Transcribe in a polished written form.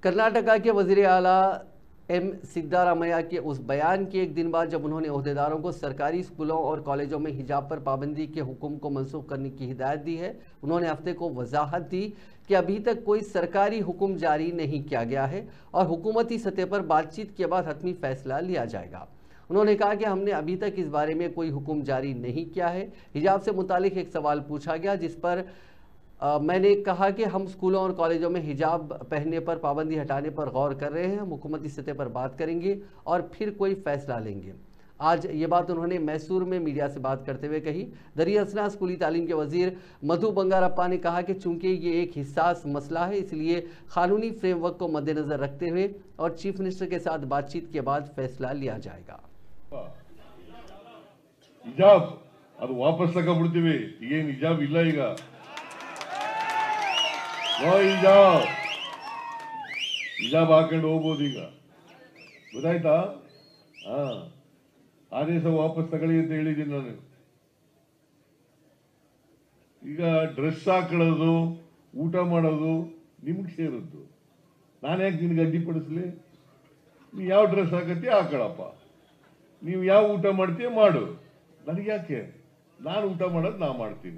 कर्नाटका के वज़ीर आला एम सिद्धारामैया के उस बयान के एक दिन बाद जब उन्होंने ओहदेदारों को सरकारी स्कूलों और कॉलेजों में हिजाब पर पाबंदी के हुक्म को मनसूख करने की हिदायत दी है, उन्होंने हफ्ते को वजाहत दी कि अभी तक कोई सरकारी हुक्म जारी नहीं किया गया है और हुकूमती सतह पर बातचीत के बाद हतमी फैसला लिया जाएगा। उन्होंने कहा कि हमने अभी तक इस बारे में कोई हुक्म जारी नहीं किया है। हिजाब से मुतालिक एक सवाल पूछा गया जिस पर मैंने कहा कि हम स्कूलों और कॉलेजों में हिजाब पहनने पर पाबंदी हटाने पर गौर कर रहे हैं, हम हुकूमती सतह पर बात करेंगे और फिर कोई फैसला लेंगे। आज ये बात उन्होंने मैसूर में मीडिया से बात करते हुए कही। दरियासना स्कूली तालीम के वजीर मधु बंगारप्पा ने कहा कि चूंकि ये एक हिस्सास मसला है, इसलिए कानूनी फ्रेमवर्क को मद्देनजर रखते हुए और चीफ मिनिस्टर के साथ बातचीत के बाद फैसला लिया जाएगा। ಹಿಜಾಬ್ ಅದು ವಾಪಸ್ ತಗೊಂಡ್ಬಿಡ್ತೀವಿ, ಏನು ಹಿಜಾಬ್ ಇಲ್ಲ ಈಗ, ನೋ ಹಿಜಾಬ್, ಹಿಜಾಬ್ ಹಾಕೊಂಡು ಹೋಗ್ಬೋದು ಈಗ, ಗೊತ್ತಾಯ್ತಾ? ಆದೇಶ ವಾಪಸ್ ತಗೊಳ್ಳಿ ಅಂತ ಹೇಳಿದ್ದೀನಿ ನಾನು. ಈಗ ಡ್ರೆಸ್ ಹಾಕೊಳ್ಳೋದು ಊಟ ಮಾಡೋದು ನಿಮ್ಗೆ ಸೇರಿದ್ದು, ನಾನು ಯಾಕೆ ನಿನ್ಗೆ ಅಡ್ಡಿಪಡಿಸ್ಲಿ? ನೀವು ಯಾವ ಡ್ರೆಸ್ ಹಾಕತ್ತೀಯ ಹಾಕೊಳ್ಳಪ್ಪ, ನೀವು ಯಾವ ಊಟ ಮಾಡ್ತೀಯ ಮಾಡು, ನನಗೆ ಯಾಕೆ? ನಾನು ಊಟ ಮಾಡೋದು ನಾ ಮಾಡ್ತೀನಿ.